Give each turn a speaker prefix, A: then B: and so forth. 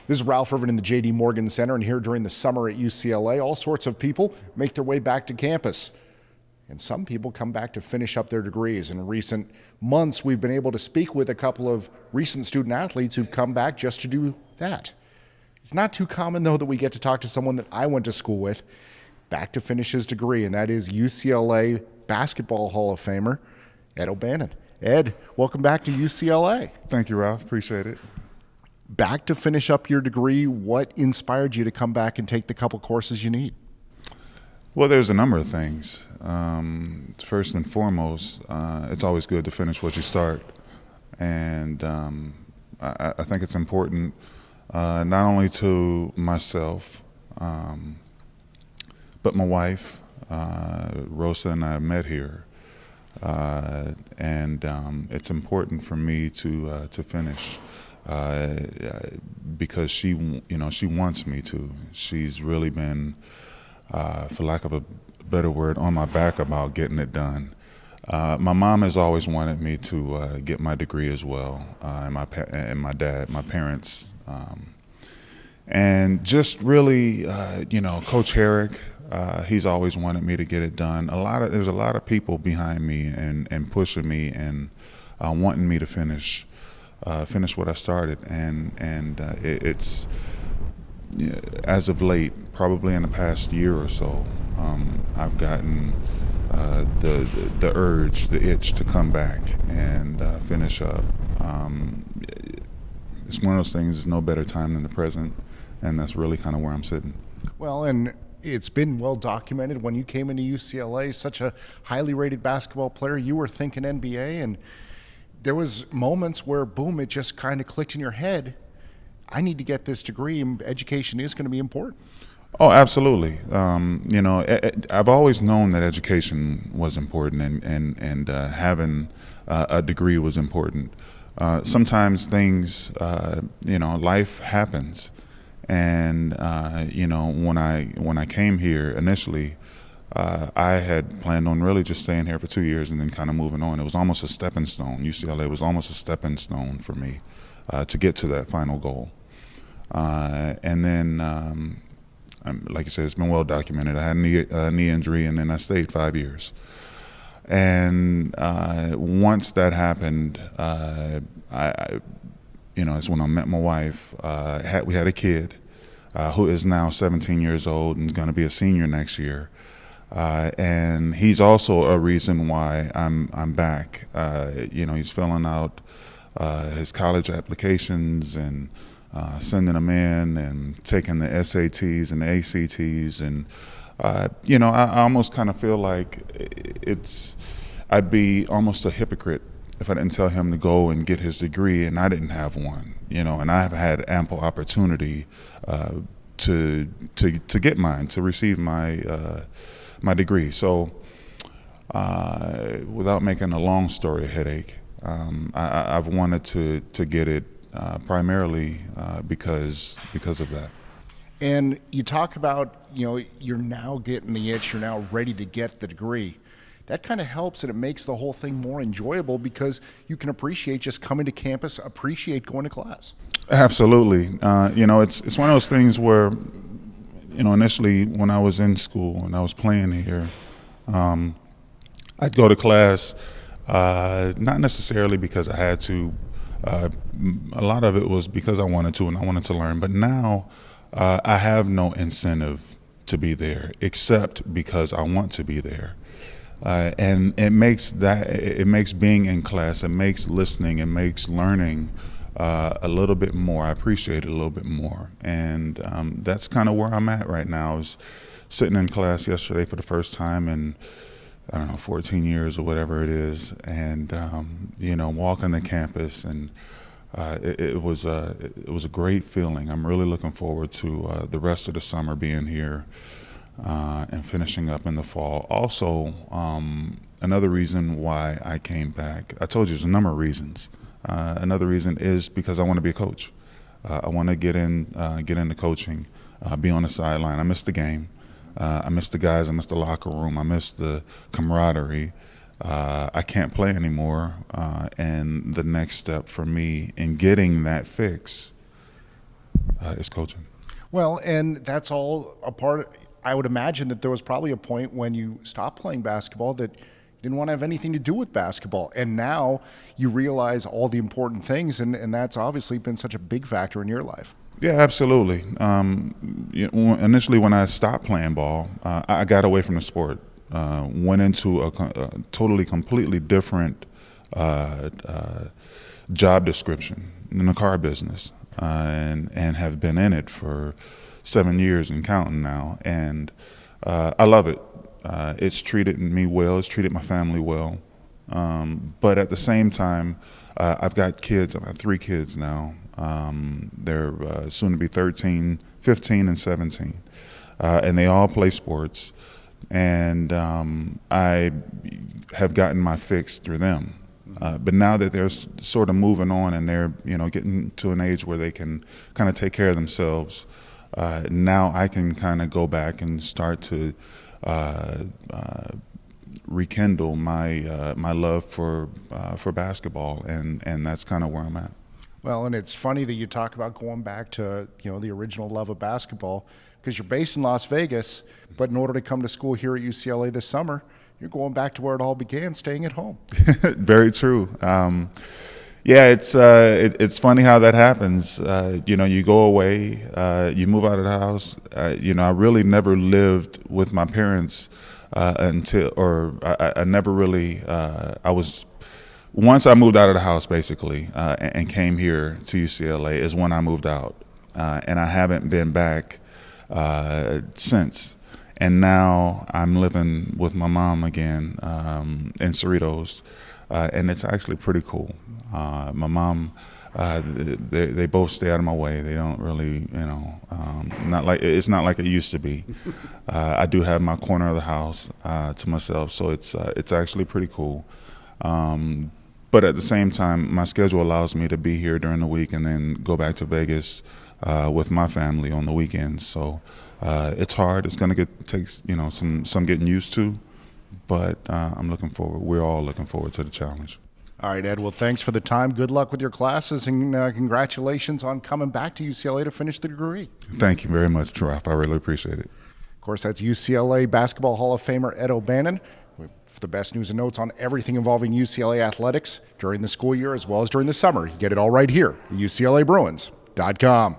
A: This is Ralph Irvin in the J.D. Morgan Center, and here during the summer at UCLA, all sorts of people make their way back to campus. And some people come back to finish up their degrees. In recent months, we've been able to speak with a couple of recent student athletes who've come back just to do that. It's not too common, though, that we get to talk to someone that I went to school with back to finish his degree, and that is UCLA Basketball Hall of Famer, Ed O'Bannon. Ed, welcome back to UCLA.
B: Thank you, Ralph. Appreciate it.
A: Back to finish up your degree, what inspired you to come back and take the couple courses you need?
B: Well, there's a number of things. First and foremost, it's always good to finish what you start. And I think it's important not only to myself, but my wife, Rosa, and I met here. And it's important for me to finish. Because she wants me to. She's really been, for lack of a better word, on my back about getting it done. My mom has always wanted me to get my degree as well, and my dad, my parents, and just really, Coach Herrick. He's always wanted me to get it done. There's a lot of people behind me and pushing me and wanting me to finish what I started, and it's as of late, probably in the past year or so, I've gotten the urge, the itch to come back and finish up. It's one of those things. There's no better time than the present, and that's really kind of where I'm sitting.
A: Well, and it's been well documented when you came into UCLA, such a highly rated basketball player, you were thinking NBA, and there was moments where, boom, it just kind of clicked in your head. I need to get this degree. Education is going to be important.
B: Oh, absolutely. I've always known that education was important, and having a degree was important. Sometimes things, life happens, and when I came here initially, I had planned on really just staying here for 2 years and then kind of moving on. It was almost a stepping stone. UCLA was almost a stepping stone for me to get to that final goal. And then, like you said, it's been well documented. I had a knee injury, and then I stayed 5 years. And once that happened, it's when I met my wife. We had a kid who is now 17 years old and is going to be a senior next year. And he's also a reason why I'm back. He's filling out his college applications and sending them in and taking the SATs and the ACTs, and I almost kind of feel like I'd be almost a hypocrite if I didn't tell him to go and get his degree and I didn't have one. And I have had ample opportunity to get mine, to receive my degree. So without making a long story a headache, I've wanted to get it primarily because of that.
A: And you talk about, you're now getting the itch, you're now ready to get the degree. That kind of helps, and it makes the whole thing more enjoyable because you can appreciate just coming to campus, appreciate going to class.
B: Absolutely. It's one of those things where, initially when I was in school and I was playing here, I'd go to class, not necessarily because I had to. A lot of it was because I wanted to and I wanted to learn. But now I have no incentive to be there except because I want to be there. And it makes being in class, it makes listening, it makes learning a little bit more. I appreciate it a little bit more. And that's kind of where I'm at right now, is sitting in class yesterday for the first time in, 14 years or whatever it is, and walking the campus, and it was a great feeling. I'm really looking forward to the rest of the summer being here and finishing up in the fall. Also, another reason why I came back, I told you there's a number of reasons. Another reason is because I want to be a coach. I want to get into coaching, be on the sideline. I miss the game. I miss the guys. I miss the locker room. I miss the camaraderie. I can't play anymore. And the next step for me in getting that fix is coaching.
A: Well, and that's all a part. I would imagine that there was probably a point when you stopped playing basketball that you didn't want to have anything to do with basketball. And now you realize all the important things, and that's obviously been such a big factor in your life.
B: Yeah, absolutely. Initially, when I stopped playing ball, I got away from the sport, went into a totally, completely different job description in the car business, and have been in it for 7 years and counting now. And I love it. It's treated me well. It's treated my family well. But at the same time, I've got kids. I've got 3 kids now. They're soon to be 13, 15, and 17. And they all play sports. And I have gotten my fix through them. But now that they're sort of moving on and they're, getting to an age where they can kind of take care of themselves, now I can kind of go back and start to rekindle my love for basketball, and that's kind of where I'm at.
A: Well, and it's funny that you talk about going back to the original love of basketball, because you're based in Las Vegas, but in order to come to school here at UCLA this summer, you're going back to where it all began, staying at home.
B: Very true. Yeah, it's funny how that happens. You go away, you move out of the house. I really never lived with my parents I never really. Once I moved out of the house, basically, and came here to UCLA is when I moved out, and I haven't been back since. And now I'm living with my mom again in Cerritos, and it's actually pretty cool. My mom, they both stay out of my way. They don't really, it's not like it used to be. I do have my corner of the house to myself, so it's actually pretty cool. But at the same time, my schedule allows me to be here during the week and then go back to Vegas with my family on the weekends. So it's hard. It's going to take some getting used to, but I'm looking forward. We're all looking forward to the challenge.
A: All right, Ed. Well, thanks for the time. Good luck with your classes, and congratulations on coming back to UCLA to finish the degree.
B: Thank you very much, Ralph. I really appreciate it.
A: Of course, that's UCLA Basketball Hall of Famer Ed O'Bannon. For the best news and notes on everything involving UCLA athletics during the school year as well as during the summer, you get it all right here at UCLABruins.com.